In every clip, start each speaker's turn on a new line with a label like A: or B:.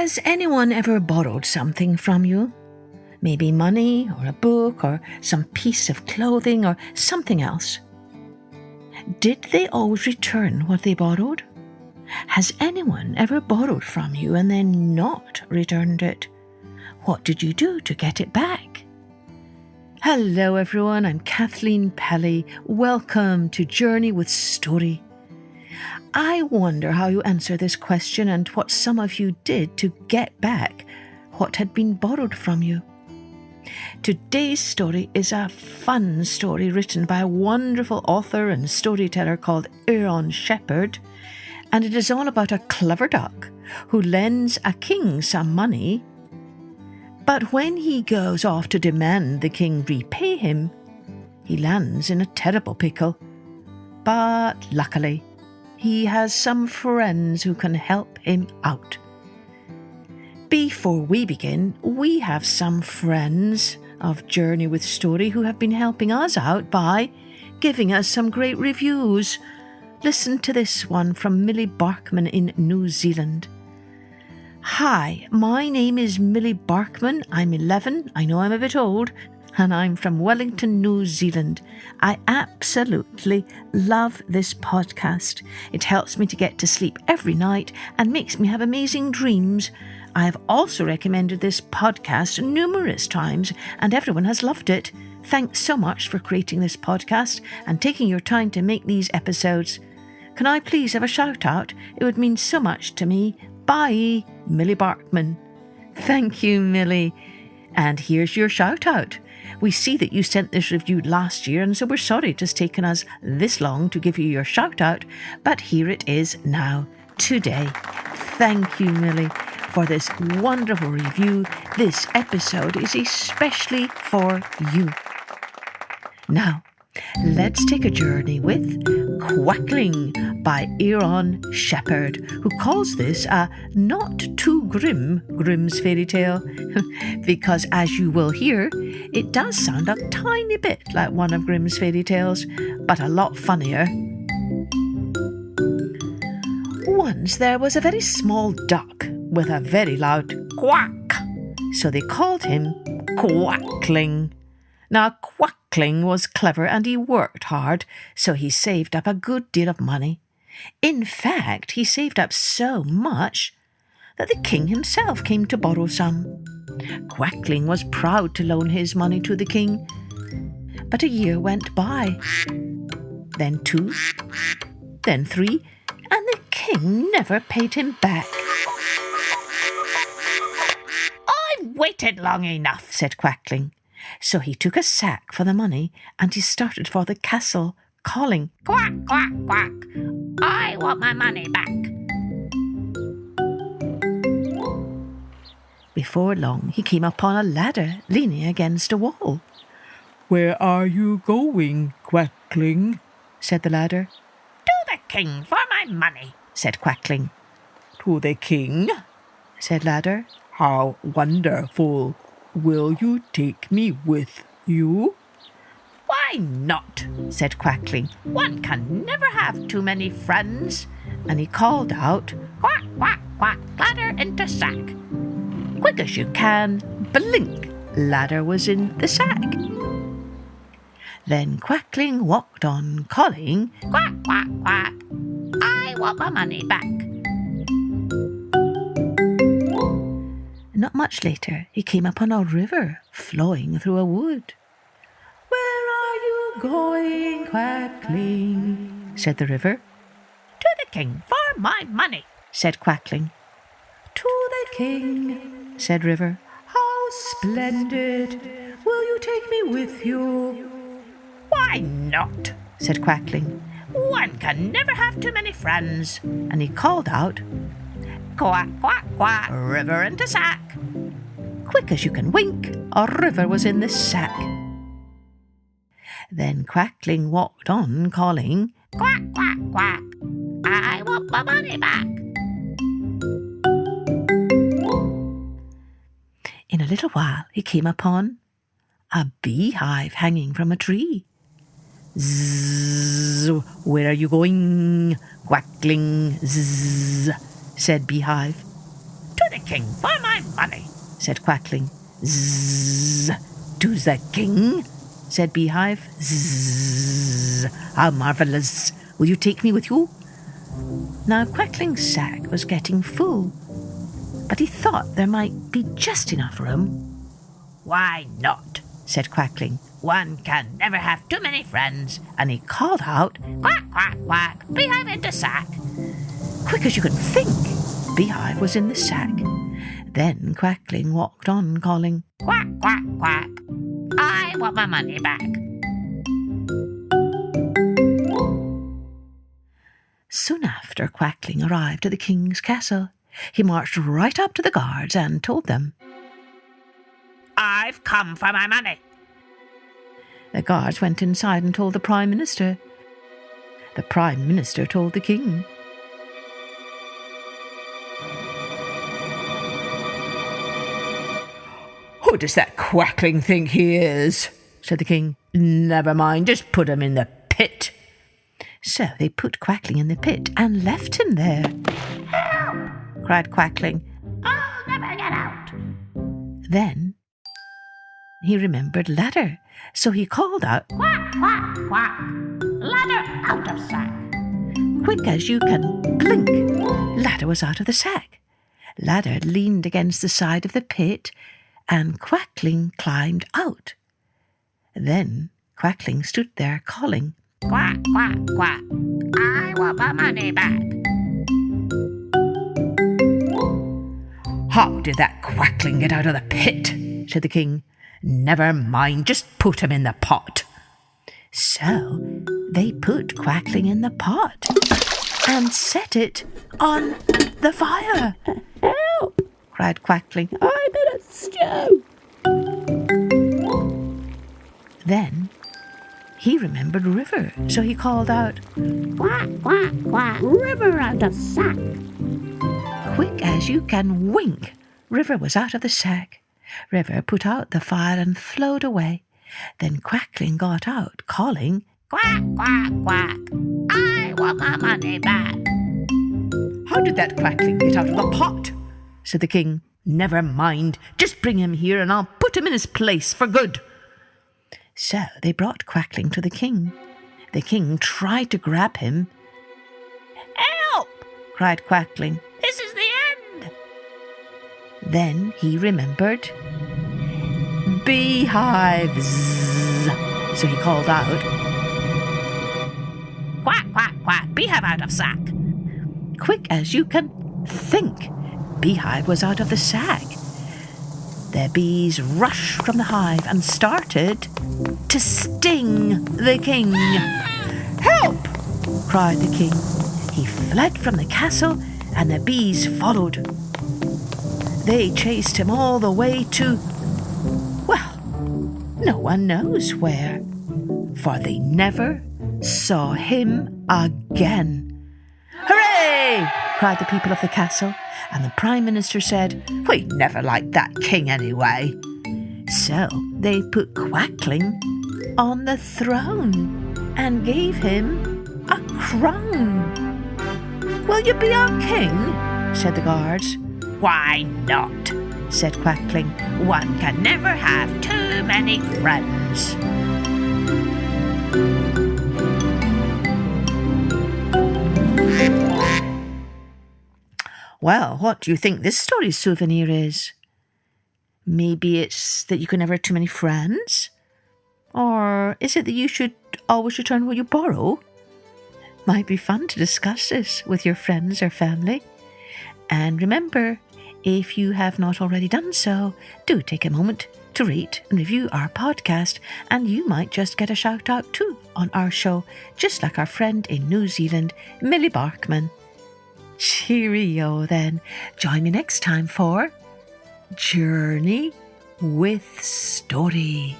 A: Has anyone ever borrowed something from you? Maybe money or a book or some piece of clothing or something else. Did they always return what they borrowed? Has anyone ever borrowed from you and then not returned it? What did you do to get it back? Hello everyone, I'm Kathleen Pelly. Welcome to Journey with Story. I wonder how you answer this question and what some of you did to get back what had been borrowed from you. Today's story is a fun story written by a wonderful author and storyteller called Aaron Shephard, and it is all about a clever duck who lends a king some money, but when he goes off to demand the king repay him, he lands in a terrible pickle. But luckily, he has some friends who can help him out. Before we begin, we have some friends of Journey with Story who have been helping us out by giving us some great reviews. Listen to this one from Millie Barkman in New Zealand. Hi, my name is Millie Barkman. I'm 11. I know I'm a bit old. And I'm from Wellington, New Zealand. I absolutely love this podcast. It helps me to get to sleep every night and makes me have amazing dreams. I have also recommended this podcast numerous times and everyone has loved it. Thanks so much for creating this podcast and taking your time to make these episodes. Can I please have a shout out? It would mean so much to me. Bye, Millie Barkman. Thank you, Millie. And here's your shout out. We see that you sent this review last year, and so we're sorry it has taken us this long to give you your shout out, but here it is now, today. Thank you, Millie, for this wonderful review. This episode is especially for you. Now, let's take a journey with Quackling by Aaron Shephard, who calls this a not too grim Grimm's fairy tale, because as you will hear, it does sound a tiny bit like one of Grimm's fairy tales, but a lot funnier. Once there was a very small duck with a very loud quack, so they called him Quackling. Now, Quackling was clever and he worked hard, so he saved up a good deal of money. In fact, he saved up so much that the king himself came to borrow some. Quackling was proud to loan his money to the king, but a year went by, then 2, then 3, and the king never paid him back. "I've waited long enough," said Quackling. So he took a sack for the money and he started for the castle, calling, "Quack, quack, quack, I want my money back." Before long, he came upon a ladder leaning against a wall. "Where are you going, Quackling?" said the ladder. "To the king for my money," said Quackling. "To the king?" said Ladder. "How wonderful! Will you take me with you?" "Why not?" said Quackling. "One can never have too many friends." And he called out, "Quack, quack, quack, Ladder into sack." Quick as you can, blink, Ladder was in the sack. Then Quackling walked on, calling, "Quack, quack, quack, I want my money back." Not much later, he came upon a river flowing through a wood. "Where are you going, Quackling?" said the river. "To the king for my money," said Quackling. "To the king," said River. "How splendid! Will you take me with you?" "Why not?" said Quackling. "One can never have too many friends." And he called out, "Quack, quack, quack, river into sack." Quick as you can wink, a river was in the sack. Then Quackling walked on, calling, "Quack, quack, quack, I want my money back." In a little while, he came upon a beehive hanging from a tree. "Zzz, where are you going, Quackling? Zzz," said Beehive. "To
B: the king for my money,
A: said Quackling. Zzz, to the king, said Beehive. Zzz, how marvellous. Will you take me with you? Now Quackling's sack was getting full, but he thought there might be just enough room.
B: Why not?
A: said Quackling.
B: One can never have too many friends.
A: And he called out,
B: Quack, quack, quack, Beehive into sack.
A: Quick as you can think, Beehive was in the sack. Then Quackling walked on, calling,
B: Quack, quack, quack, I want my money back.
A: Soon after Quackling arrived at the king's castle, he marched right up to the guards and told them,
B: I've come for my money.
A: The guards went inside and told the Prime Minister. The Prime Minister told the king. Who does that Quackling think he is? said the king. Never mind, just put him in the pit. So they put Quackling in the pit and left him there.
B: Help!
A: cried Quackling.
B: I'll never get out.
A: Then he remembered Ladder, so he called out,
B: Quack, quack, quack, Ladder out of sack.
A: Quick as you can blink, Ladder was out of the sack. Ladder leaned against the side of the pit, and Quackling climbed out. Then Quackling stood there calling,
B: Quack, quack, quack, I want my money back.
A: How did that Quackling get out of the pit? said the king. Never mind, just put him in the pot. So they put Quackling in the pot and set it on the fire. Help! cried Quackling. I'm in a stew. Then he remembered River, so he called out,
B: Quack, quack, quack, River out of sack.
A: Quick as you can wink, River was out of the sack. River put out the fire and flowed away. Then Quackling got out, calling,
B: Quack, quack, quack, I want my money back.
A: How did that Quackling get out of the pot? said the king. Never mind, just bring him here and I'll put him in his place for good. So they brought Quackling to the king. The king tried to grab him.
B: Help!
A: cried Quackling.
B: This is the end.
A: Then he remembered beehives. So he called out,
B: Quack, quack, quack, Beehive out of sack.
A: Quick as you can think, Beehive was out of the sack. The bees rushed from the hive and started to sting the king. Help! cried the king. He fled from the castle and the bees followed. They chased him all the way to, well, no one knows where, for they never saw him again. Hooray! cried the people of the castle, and the Prime Minister said, We never liked that king anyway. So they put Quackling on the throne and gave him a crown. Will you be our king? said the guards.
B: Why not?
A: said Quackling.
B: One can never have too many friends.
A: Well, what do you think this story's souvenir is? Maybe it's that you can never have too many friends? Or is it that you should always return what you borrow? Might be fun to discuss this with your friends or family. And remember, if you have not already done so, do take a moment to rate and review our podcast, and you might just get a shout out too on our show, just like our friend in New Zealand, Millie Barkman. Cheerio then. Join me next time for Journey with Story.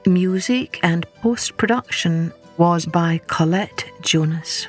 A: Music and post-production was by Colette Jonas.